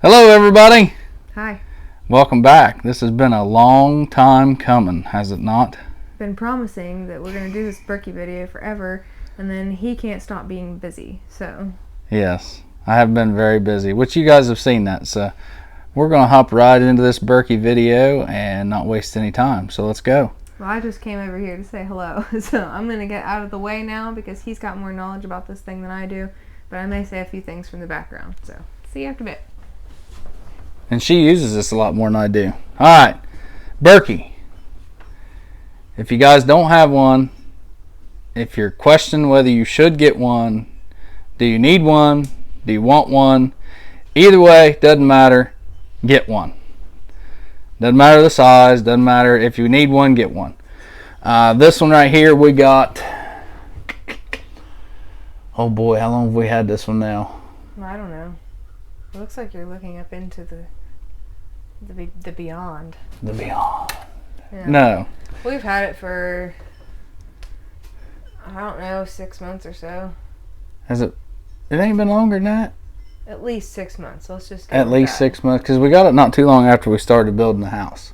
Hello everybody! Hi. Welcome back. This has been a long time coming, has it not? Been promising that we're going to do this Berkey video forever, and then he can't stop being busy, so. Yes, I have been very busy, which you guys have seen that, so we're going to hop right into this Berkey video and not waste any time, so let's go. Well, I just came over here to say hello, so I'm going to get out of the way now because he's got more knowledge about this thing than I do, but I may say a few things from the background, so see you after a bit. And she uses this a lot more than I do. Alright, Berkey. If you guys don't have one, if you're questioning whether you should get one, do you need one, do you want one, either way, doesn't matter, get one. Doesn't matter the size, doesn't matter. If you need one, get one. This one right here, we got, oh boy, how long have we had this one now? I don't know. It looks like you're looking up into the beyond. The beyond. Yeah. No. We've had it for, I don't know, 6 months or so. Has it? It ain't been longer than that. At least 6 months. Let's just go At with least that. 6 months, because we got it not too long after we started building the house.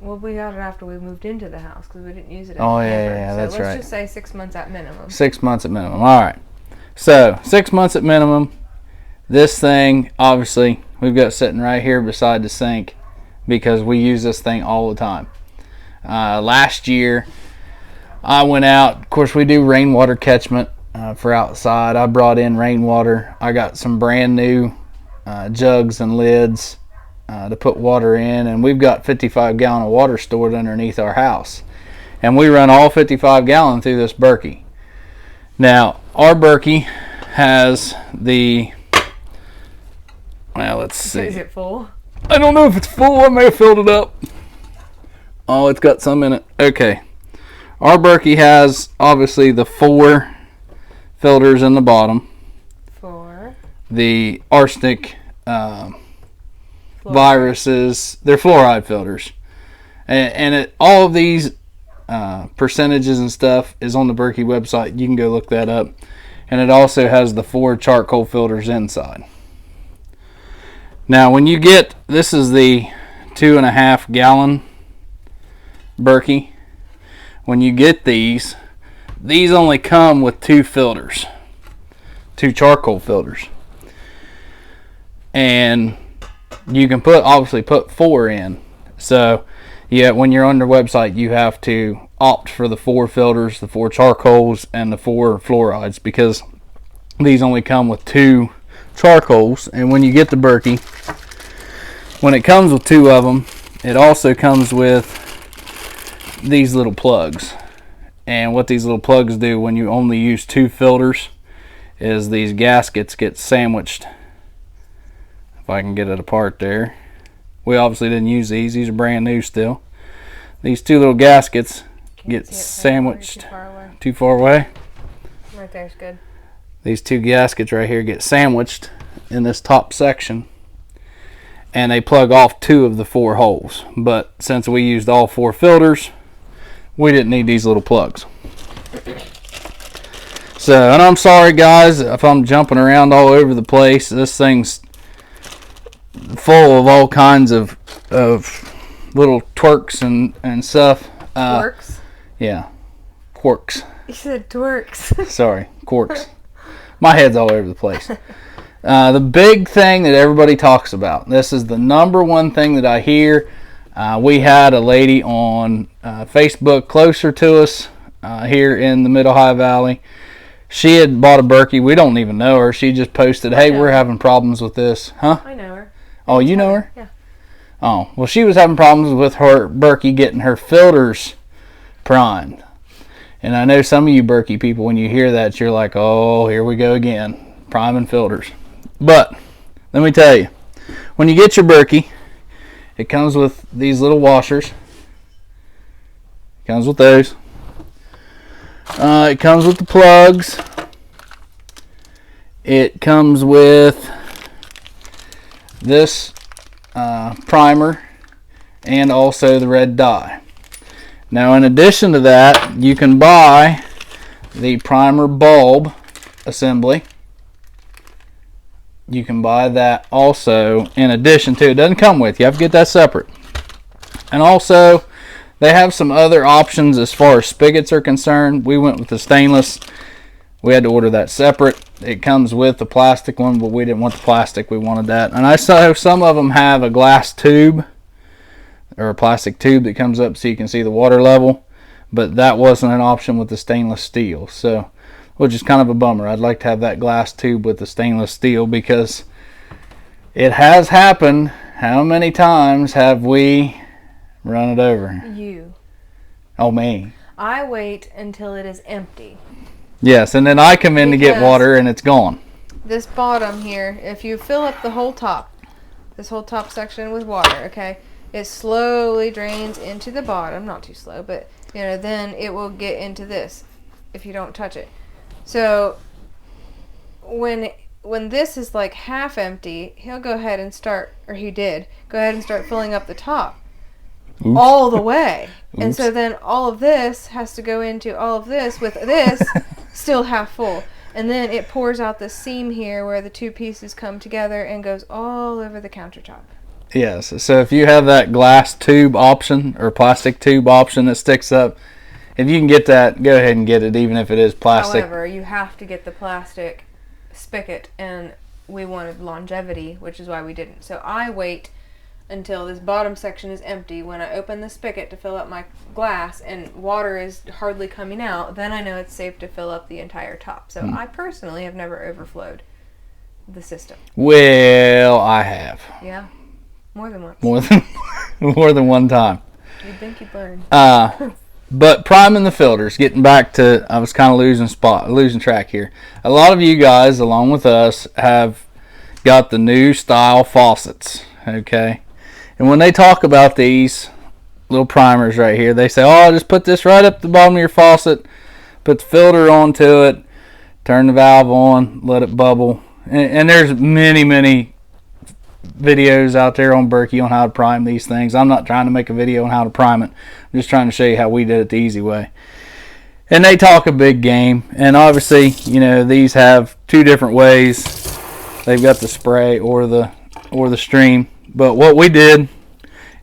Well, we got it after we moved into the house because we didn't use it. Oh, as a yeah, camper. yeah, So that's right. let's just say 6 months at minimum. 6 months at minimum. All right. So 6 months at minimum. This thing, obviously, we've got sitting right here beside the sink because we use this thing all the time. Last year, I went out. Of course, we do rainwater catchment for outside. I brought in rainwater. I got some brand new jugs and lids to put water in, and we've got 55 gallon of water stored underneath our house, and we run all 55 gallon through this Berkey. Now our Berkey has the, well, let's see, Is it full? I don't know if it's full. I may have filled it up. Oh, it's got some in it. Okay, our Berkey has obviously the 4 filters in the bottom, 4 the arsenic viruses. They're fluoride filters, and all of these percentages and stuff is on the Berkey website. You can go look that up, and it also has the 4 charcoal filters inside. Now when you get, this is the 2.5 gallon Berkey. When you get these only come with 2 filters, 2 charcoal filters, and you can obviously put 4 in. So yeah, when you're on their website, you have to opt for the 4 filters, the 4 charcoals, and the 4 fluorides, because these only come with 2 charcoals. And when you get the Berkey, when it comes with 2 of them, it also comes with these little plugs. And what these little plugs do when you only use 2 filters is these gaskets get sandwiched. If I can get it apart there. We obviously didn't use these. These are brand new still. These 2 little gaskets get sandwiched. Too far away? Right there's good. These 2 gaskets right here get sandwiched in this top section, and they plug off 2 of the 4 holes. But since we used all 4 filters, we didn't need these little plugs. So, and I'm sorry guys if I'm jumping around all over the place. This thing's full of all kinds of little twerks and stuff. Twerks? Yeah, quirks. You said twerks. Sorry, quirks. My head's all over the place. The big thing that everybody talks about, this is the number one thing that I hear. We had a lady on Facebook closer to us here in the Mid-Ohio Valley. She had bought a Berkey. We don't even know her. She just posted, hey, we're having problems with this. Huh? I know her. Oh, you know her? Yeah. Oh, well, she was having problems with her Berkey getting her filters primed. And I know some of you Berkey people, when you hear that, you're like, oh, here we go again, priming filters. But let me tell you, when you get your Berkey, it comes with these little washers. It comes with those. It comes with the plugs. It comes with this primer and also the red dye. Now in addition to that, you can buy the primer bulb assembly. you can buy that also in addition to. It doesn't come with. You have to get that separate. And also, they have some other options as far as spigots are concerned. We went with the stainless. We had to order that separate. It comes with the plastic one, but we didn't want the plastic. We wanted that. And I saw some of them have a glass tube or a plastic tube that comes up so you can see the water level. But that wasn't an option with the stainless steel. So, which is kind of a bummer. I'd like to have that glass tube with the stainless steel because it has happened. How many times have we run it over? You. Oh, me. I wait until it is empty. Yes, and then I come in to get water and it's gone. This bottom here, if you fill up the whole top, this whole top section with water, okay, it slowly drains into the bottom. Not too slow, but, you know, then it will get into this if you don't touch it. So when this is like half empty, he'll go ahead and start, or he did, go ahead and start filling up the top. Oops. All the way. Oops. And so then all of this has to go into all of this with this still half full. And then it pours out the seam here where the two pieces come together and goes all over the countertop. Yes. So if you have that glass tube option or plastic tube option that sticks up, if you can get that, go ahead and get it, even if it is plastic. However, you have to get the plastic spigot, and we wanted longevity, which is why we didn't. So I wait until this bottom section is empty. When I open the spigot to fill up my glass and water is hardly coming out, then I know it's safe to fill up the entire top. So I personally have never overflowed the system. Well, I have. Yeah, more than once. More than one time. You'd think you'd learn. But priming the filters, getting back to, I was kind of losing track here. A lot of you guys, along with us, have got the new style faucets, okay? And when they talk about these little primers right here, they say, oh, just put this right up the bottom of your faucet, put the filter onto it, turn the valve on, let it bubble. And there's many videos out there on Berkey on how to prime these things. I'm not trying to make a video on how to prime it. I'm just trying to show you how we did it the easy way. And they talk a big game. And obviously, you know, these have two different ways. They've got the spray or the stream. But what we did,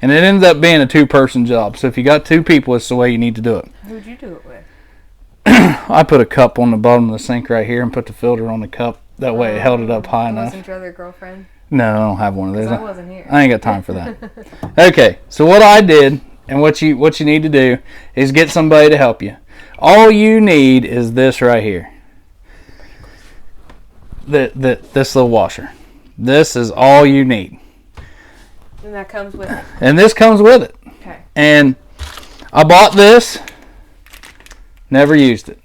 and it ended up being a two-person job. So if you got two people, it's the way you need to do it. Who'd you do it with? I put a cup on the bottom of the sink right here and put the filter on the cup. That way it held it up high enough. Wasn't your other girlfriend? No, I don't have one of those. I wasn't here. I ain't got time for that. Okay, so what I did, and what you need to do, is get somebody to help you. All you need is this right here. This little washer. This is all you need. And that comes with it. And this comes with it. Okay. And I bought this. Never used it.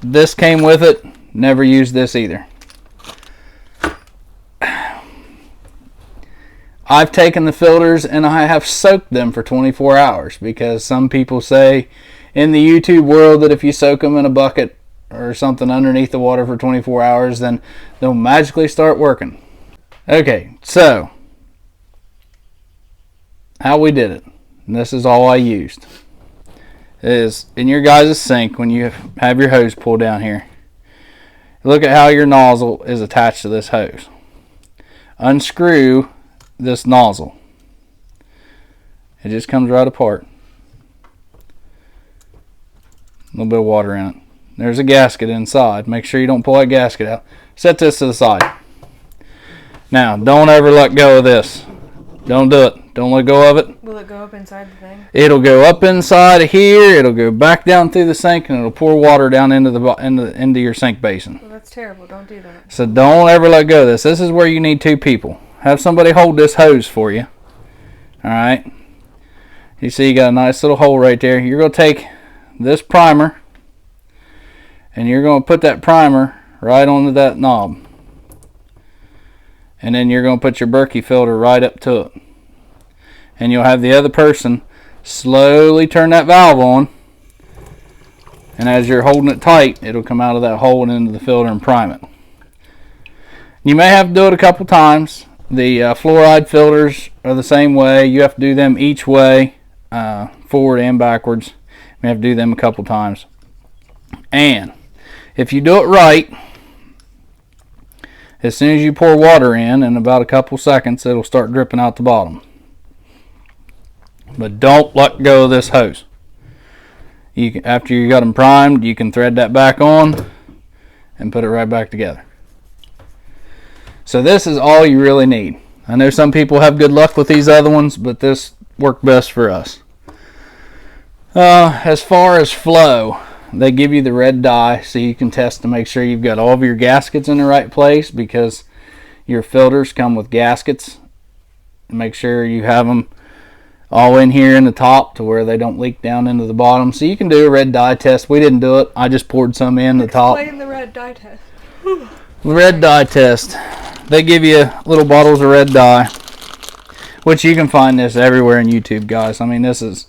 This came with it. Never used this either. I've taken the filters and I have soaked them for 24 hours because some people say in the YouTube world that if you soak them in a bucket or something underneath the water for 24 hours, then they'll magically start working. Okay, so how we did it, and this is all I used, is in your guys' sink when you have your hose pulled down here, look at how your nozzle is attached to this hose. Unscrew this nozzle. It just comes right apart. A little bit of water in it. There's a gasket inside. Make sure you don't pull that gasket out. Set this to the side. Now, don't ever let go of this. Don't do it. Don't let go of it. Will it go up inside the thing? It'll go up inside of here. It'll go back down through the sink, and it'll pour water down into your sink basin. Well, that's terrible. Don't do that. So don't ever let go of this. This is where you need two people. Have somebody hold this hose for you. Alright. You see you got a nice little hole right there. You're going to take this primer and you're going to put that primer right onto that knob. And then you're going to put your Berkey filter right up to it. And you'll have the other person slowly turn that valve on. And as you're holding it tight, it'll come out of that hole and into the filter and prime it. You may have to do it a couple times. The fluoride filters are the same way. You have to do them each way, forward and backwards. You have to do them a couple times. And if you do it right, As soon as you pour water in about a couple seconds, it'll start dripping out the bottom. But don't let go of this hose. After you got them primed, you can thread that back on and put it right back together. So this is all you really need. I know some people have good luck with these other ones, but this worked best for us. As far as flow, they give you the red dye so you can test to make sure you've got all of your gaskets in the right place, because your filters come with gaskets. Make sure you have them all in here in the top to where they don't leak down into the bottom. So you can do a red dye test. We didn't do it. I just poured some in the top. Explain the red dye test. Red dye test. They give you little bottles of red dye, which you can find this everywhere on YouTube, guys. I mean, this is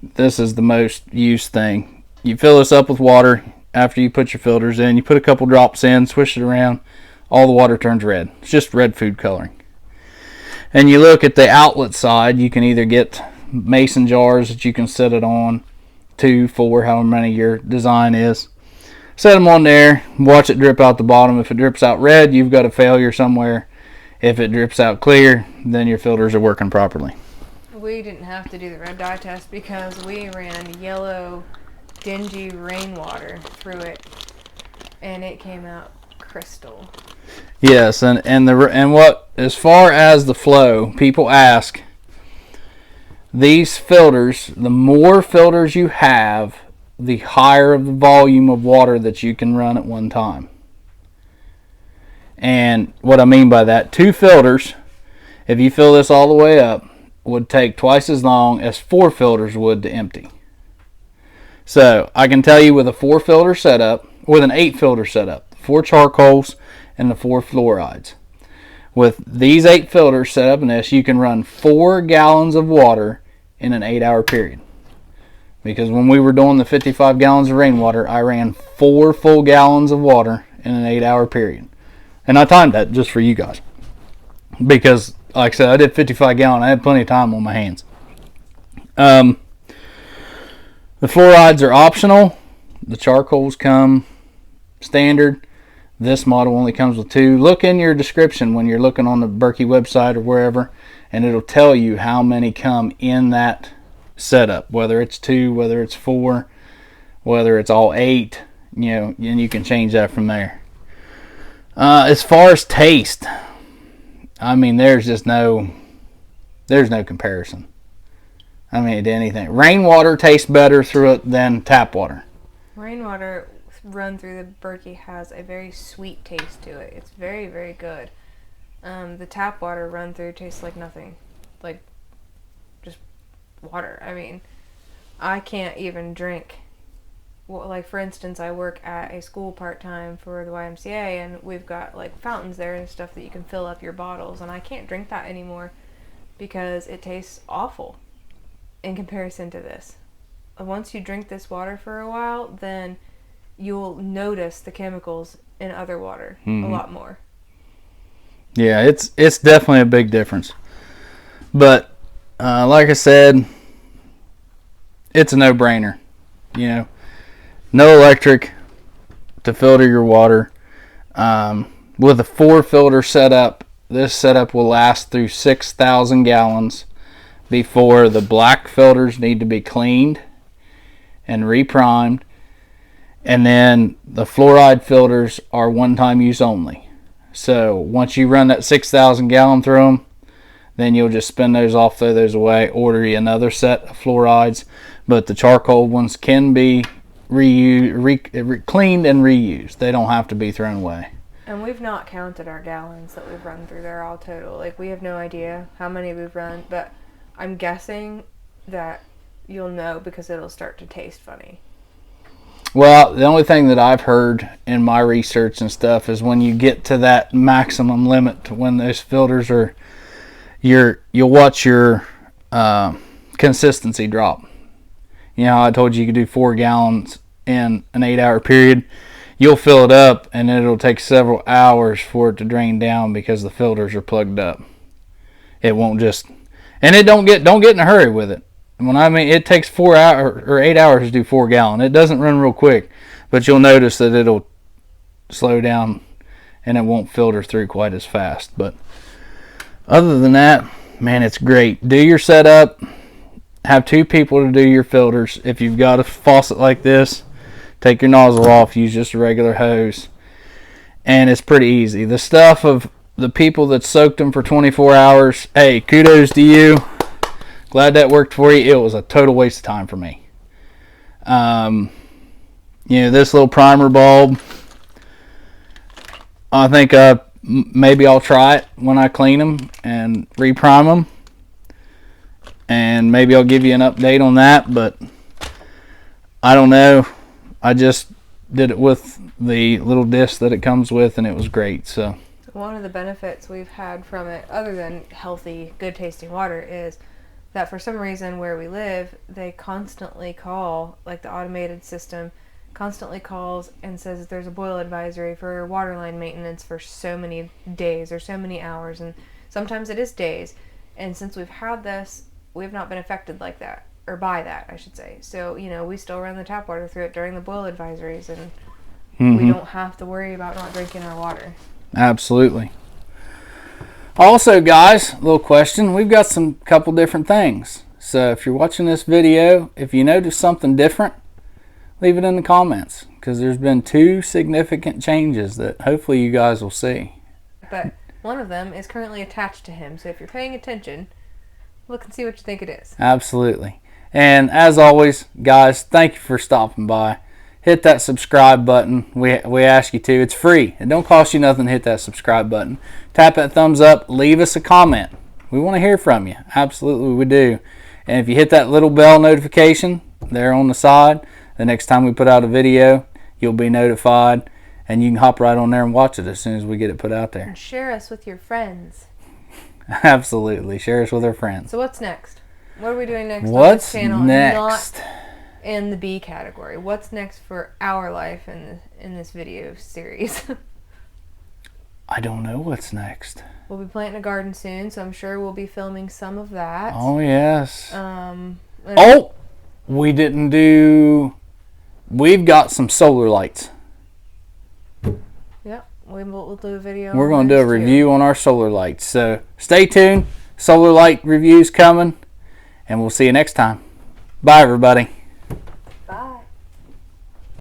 the most used thing. You fill this up with water after you put your filters in. You put a couple drops in, swish it around. All the water turns red. It's just red food coloring. And you look at the outlet side, you can either get mason jars that you can set it on, 2, 4, however many your design is. Set them on there, watch it drip out the bottom. If it drips out red, you've got a failure somewhere. If it drips out clear, then your filters are working properly. We didn't have to do the red dye test because we ran yellow, dingy rainwater through it, and it came out crystal. Yes, and what, as far as the flow, people ask, these filters, the more filters you have, the higher the volume of water that you can run at one time. And what I mean by that, 2 filters, if you fill this all the way up, would take twice as long as 4 filters would to empty. So I can tell you, with a 4 filter setup, with an 8 filter setup, 4 charcoals and the 4 fluorides. With these 8 filters set up in this, you can run 4 gallons of water in an 8-hour period. Because when we were doing the 55 gallons of rainwater, I ran 4 full gallons of water in an 8-hour period. And I timed that just for you guys. Because, like I said, I did 55 gallon. I had plenty of time on my hands. The fluorides are optional. The charcoals come standard. This model only comes with 2. Look in your description when you're looking on the Berkey website or wherever, and it'll tell you how many come in that setup, whether it's 2, whether it's 4, whether it's all 8, and you can change that from there. As far as taste, I mean, there's no comparison. I mean, to anything. Rainwater tastes better through it than tap water. Rainwater run through the Berkey has a very sweet taste to it. It's very, very good. The tap water run through tastes like nothing, like just water. I mean, I can't even drink. Well, like, for instance, I work at a school part-time for the YMCA, and we've got like fountains there and stuff that you can fill up your bottles, and I can't drink that anymore because it tastes awful in comparison to this. Once you drink this water for a while, then you'll notice the chemicals in other water a lot more. Yeah, it's definitely a big difference. But like I said, it's a no-brainer. No electric to filter your water. With a 4 filter setup, this setup will last through 6,000 gallons before the black filters need to be cleaned and reprimed. And then the fluoride filters are one-time use only. So once you run that 6,000 gallon through them, then you'll just spin those off, throw those away, order you another set of fluorides. But the charcoal ones can be cleaned and reused. They don't have to be thrown away. And we've not counted our gallons that we've run through there all total. Like, we have no idea how many we've run, but I'm guessing that you'll know because it'll start to taste funny. Well, the only thing that I've heard in my research and stuff is when you get to that maximum limit, when those filters are, you'll watch your consistency drop. I told you could do 4 gallons in an 8-hour period. You'll fill it up, and it'll take several hours for it to drain down because the filters are plugged up. It won't just, and it don't get in a hurry with it. When I mean, it takes 4 hours or 8 hours to do 4 gallon. It doesn't run real quick, but you'll notice that it'll slow down and it won't filter through quite as fast. But other than that, man, it's great. Do your setup. Have 2 people to do your filters. If you've got a faucet like this, take your nozzle off. Use just a regular hose. And it's pretty easy. The stuff of the people that soaked them for 24 hours, hey, kudos to you. Glad that worked for you. It was a total waste of time for me. This little primer bulb, I think maybe I'll try it when I clean them and reprime them. And maybe I'll give you an update on that, but I don't know. I just did it with the little disc that it comes with, and it was great. So one of the benefits we've had from it, other than healthy, good tasting water, is that for some reason where we live, they constantly call, like the automated system constantly calls and says there's a boil advisory for water line maintenance for so many days or so many hours, and sometimes it is days. And since we've had this, we've not been affected like that, or by that, I should say. So, we still run the tap water through it during the boil advisories, and we don't have to worry about not drinking our water. Absolutely. Also, guys, a little question. We've got some couple different things. So if you're watching this video, if you notice something different, leave it in the comments, because there's been 2 significant changes that hopefully you guys will see. But one of them is currently attached to him, so if you're paying attention, look and see what you think it is. Absolutely. And as always, guys, thank you for stopping by. Hit that subscribe button. We ask you to. It's free. It don't cost you nothing to hit that subscribe button. Tap that thumbs up. Leave us a comment. We want to hear from you. Absolutely, we do. And if you hit that little bell notification there on the side, the next time we put out a video, you'll be notified. And you can hop right on there and watch it as soon as we get it put out there. And share us with your friends. Absolutely. Share us with our friends. So what's next? What are we doing next What's on this channel? next? Not in the B category. What's next for our life in this video series? I don't know what's next. We'll be planting a garden soon, so I'm sure we'll be filming some of that. Oh, yes. We didn't do... We've got some solar lights. Yep, we'll do a video. We're going to do a review on our solar lights. So stay tuned. Solar light reviews coming. And we'll see you next time. Bye, everybody.